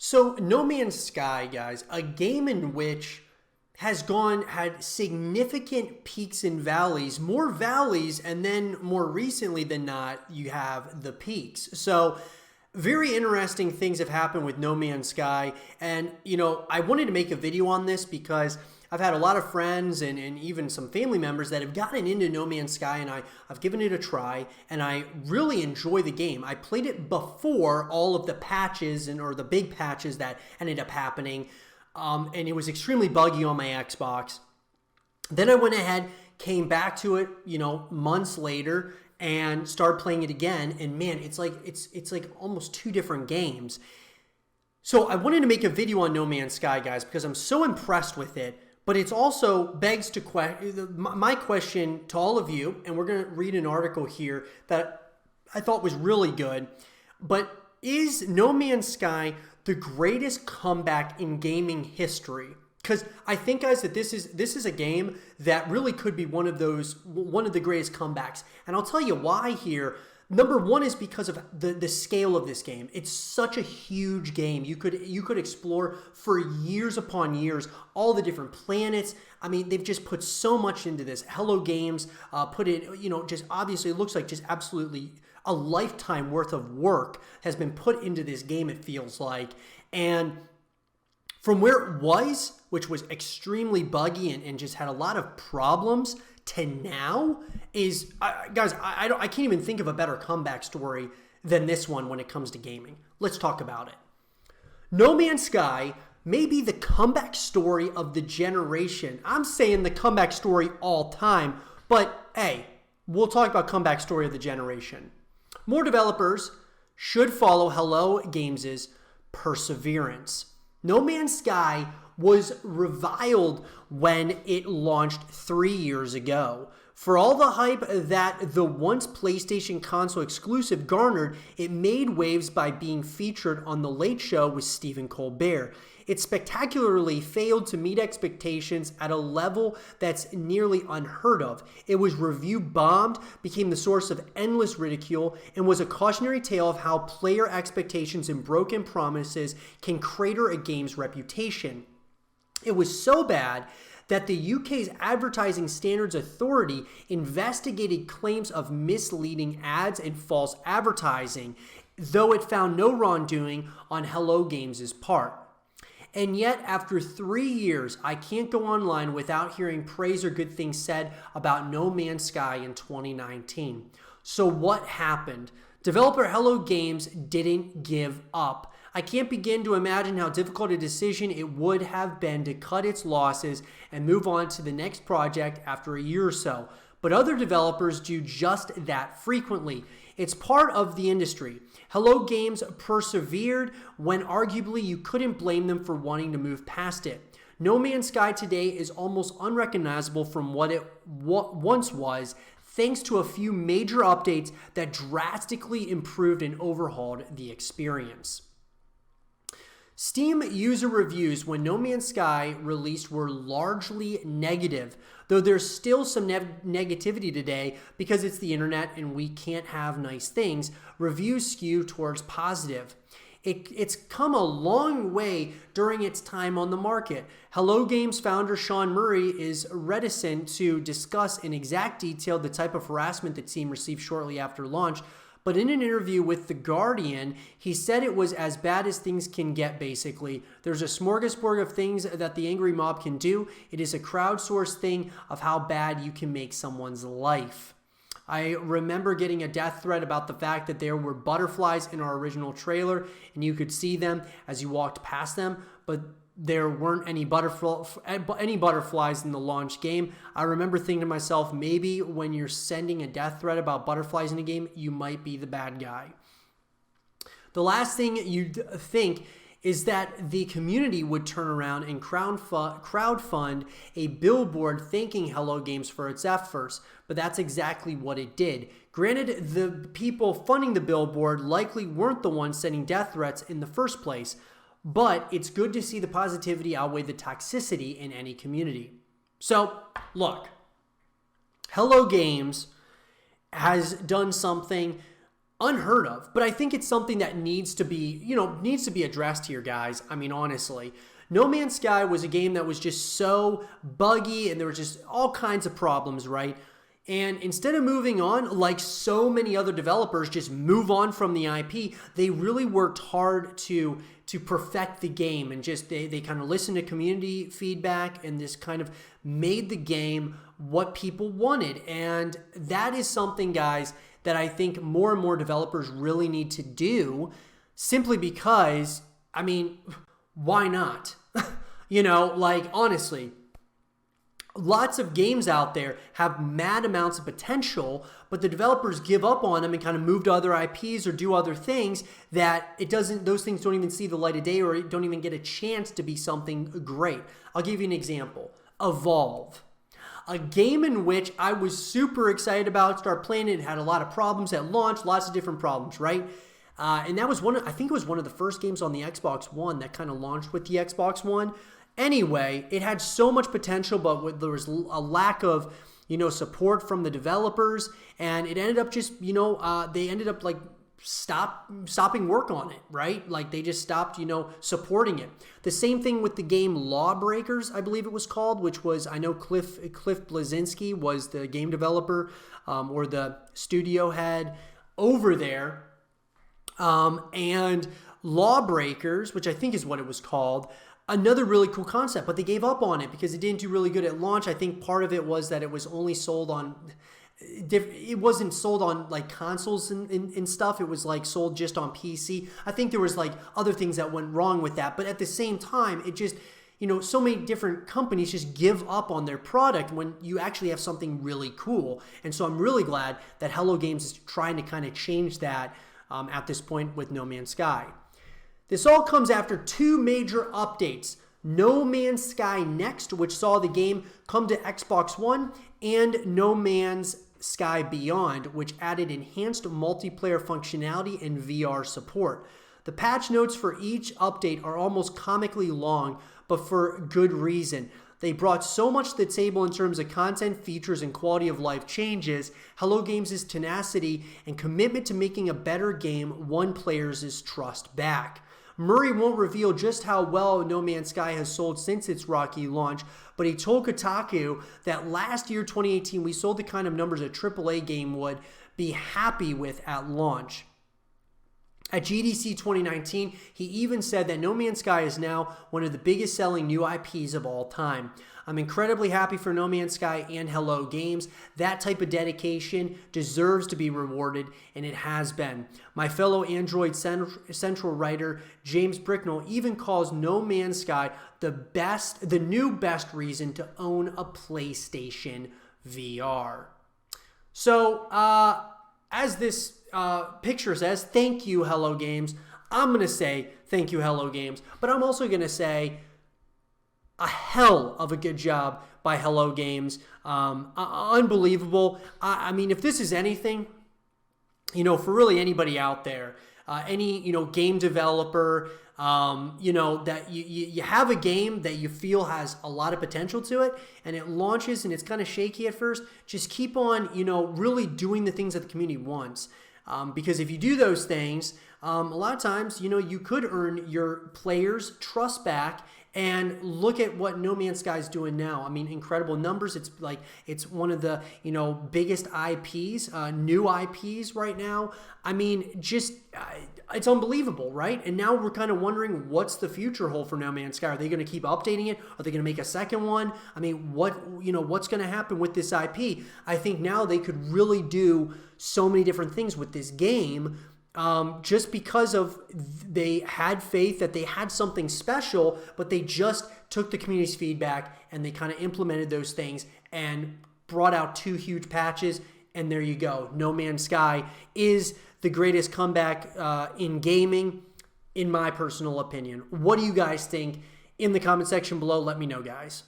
So No Man's Sky, guys, a game in which had significant peaks and valleys, more valleys, and then more recently than not, you have the peaks. So very interesting things have happened with No Man's Sky. And, I wanted to make a video on this because I've had a lot of friends and even some family members that have gotten into No Man's Sky, and I've given it a try, and I really enjoy the game. I played it before all of the patches or the big patches that ended up happening, and it was extremely buggy on my Xbox. Then I went ahead, came back to it, months later, and started playing it again. And man, it's like almost two different games. So I wanted to make a video on No Man's Sky, guys, because I'm so impressed with it. But it's also begs to my question to all of you, and we're going to read an article here that I thought was really good. But is No Man's Sky the greatest comeback in gaming history? Because I think, guys, that this is a game that really could be one of the greatest comebacks. And I'll tell you why here. Number one is because of the scale of this game. It's such a huge game. You could explore for years upon years all the different planets. I mean, they've just put so much into this. Hello Games put it, just obviously it looks like just absolutely a lifetime worth of work has been put into this game, it feels like. And from where it was, which was extremely buggy and just had a lot of problems, to now is, guys, I can't even think of a better comeback story than this one when it comes to gaming. Let's talk about it. No Man's Sky may be the comeback story of the generation. I'm saying the comeback story all time, but hey, we'll talk about comeback story of the generation. More developers should follow Hello Games' perseverance. No Man's Sky was reviled when it launched 3 years ago. For all the hype that the once PlayStation console exclusive garnered, it made waves by being featured on The Late Show with Stephen Colbert. It spectacularly failed to meet expectations at a level that's nearly unheard of. It was review bombed, became the source of endless ridicule, and was a cautionary tale of how player expectations and broken promises can crater a game's reputation. It was so bad that the UK's Advertising Standards Authority investigated claims of misleading ads and false advertising, though it found no wrongdoing on Hello Games' part. And yet, after 3 years, I can't go online without hearing praise or good things said about No Man's Sky in 2019. So what happened? Developer Hello Games didn't give up. I can't begin to imagine how difficult a decision it would have been to cut its losses and move on to the next project after a year or so. But other developers do just that frequently. It's part of the industry. Hello Games persevered when arguably you couldn't blame them for wanting to move past it. No Man's Sky today is almost unrecognizable from what it once was, thanks to a few major updates that drastically improved and overhauled the experience. Steam user reviews when No Man's Sky released were largely negative, though there's still some negativity today because it's the internet and we can't have nice things. Reviews skew towards positive. It's come a long way during its time on the market. Hello Games founder Sean Murray is reticent to discuss in exact detail the type of harassment the team received shortly after launch, but in an interview with The Guardian, he said it was as bad as things can get, basically. There's a smorgasbord of things that the angry mob can do. It is a crowdsourced thing of how bad you can make someone's life. I remember getting a death threat about the fact that there were butterflies in our original trailer, and you could see them as you walked past them, but there weren't any butterflies in the launch game. I remember thinking to myself, maybe when you're sending a death threat about butterflies in a game, you might be the bad guy. The last thing you'd think is that the community would turn around and crowdfund a billboard thanking Hello Games for its efforts, but that's exactly what it did. Granted, the people funding the billboard likely weren't the ones sending death threats in the first place, but it's good to see the positivity outweigh the toxicity in any community. So, look, Hello Games has done something unheard of. But I think it's something that needs to be addressed here, guys. I mean, honestly, No Man's Sky was a game that was just so buggy and there were just all kinds of problems, right? And instead of moving on, like so many other developers just move on from the IP, they really worked hard to perfect the game, and just they kind of listened to community feedback and this kind of made the game what people wanted. And that is something, guys, that I think more and more developers really need to do, simply because, I mean, why not? Like, honestly, lots of games out there have mad amounts of potential, but the developers give up on them and kind of move to other IPs or do other things that those things don't even see the light of day, or don't even get a chance to be something great. I'll give you an example. Evolve. A game in which I was super excited about, start playing it. It had a lot of problems at launch, lots of different problems, right? And that was I think it was one of the first games on the Xbox One that kind of launched with the Xbox One. Anyway, it had so much potential, but there was a lack of, support from the developers, and it ended up just, they ended up like stopping work on it, right? Like they just stopped, supporting it. The same thing with the game Lawbreakers, I believe it was called, which was, I know Cliff Bleszinski was the game developer, or the studio head over there. And Lawbreakers, which I think is what it was called, another really cool concept, but they gave up on it because it didn't do really good at launch. I think part of it was that it was only sold on, it wasn't sold on like consoles and stuff. It was like sold just on PC. I think there was like other things that went wrong with that, but at the same time, it just, so many different companies just give up on their product when you actually have something really cool. And so I'm really glad that Hello Games is trying to kind of change that at this point with No Man's Sky. This all comes after two major updates. No Man's Sky Next, which saw the game come to Xbox One, and No Man's Sky Beyond, which added enhanced multiplayer functionality and VR support. The patch notes for each update are almost comically long, but for good reason. They brought so much to the table in terms of content, features, and quality of life changes. Hello Games' tenacity and commitment to making a better game won players' trust back. Murray won't reveal just how well No Man's Sky has sold since its rocky launch, but he told Kotaku that last year, 2018, we sold the kind of numbers a AAA game would be happy with at launch. At GDC 2019, he even said that No Man's Sky is now one of the biggest selling new IPs of all time. I'm incredibly happy for No Man's Sky and Hello Games. That type of dedication deserves to be rewarded, and it has been. My fellow Android Central writer James Bricknell even calls No Man's Sky the new best reason to own a PlayStation VR. So, as this picture says, thank you, Hello Games. I'm going to say thank you, Hello Games, but I'm also going to say a hell of a good job by Hello Games. Unbelievable. I mean, if this is anything, for really anybody out there, any, game developer, that you have a game that you feel has a lot of potential to it, and it launches and it's kind of shaky at first, just keep on, really doing the things that the community wants. Because if you do those things, a lot of times, you could earn your players' trust back. And look at what No Man's Sky is doing now. I mean, incredible numbers. It's one of the, biggest IPs, new IPs right now. I mean, just, it's unbelievable, right? And now we're kind of wondering what's the future hold for No Man's Sky. Are they going to keep updating it? Are they going to make a second one? I mean, what's going to happen with this IP? I think now they could really do so many different things with this game. Just because of they had faith that they had something special, but they just took the community's feedback and they kind of implemented those things and brought out two huge patches, and there you go. No Man's Sky is the greatest comeback in gaming, in my personal opinion. What do you guys think? In the comment section below, let me know, guys.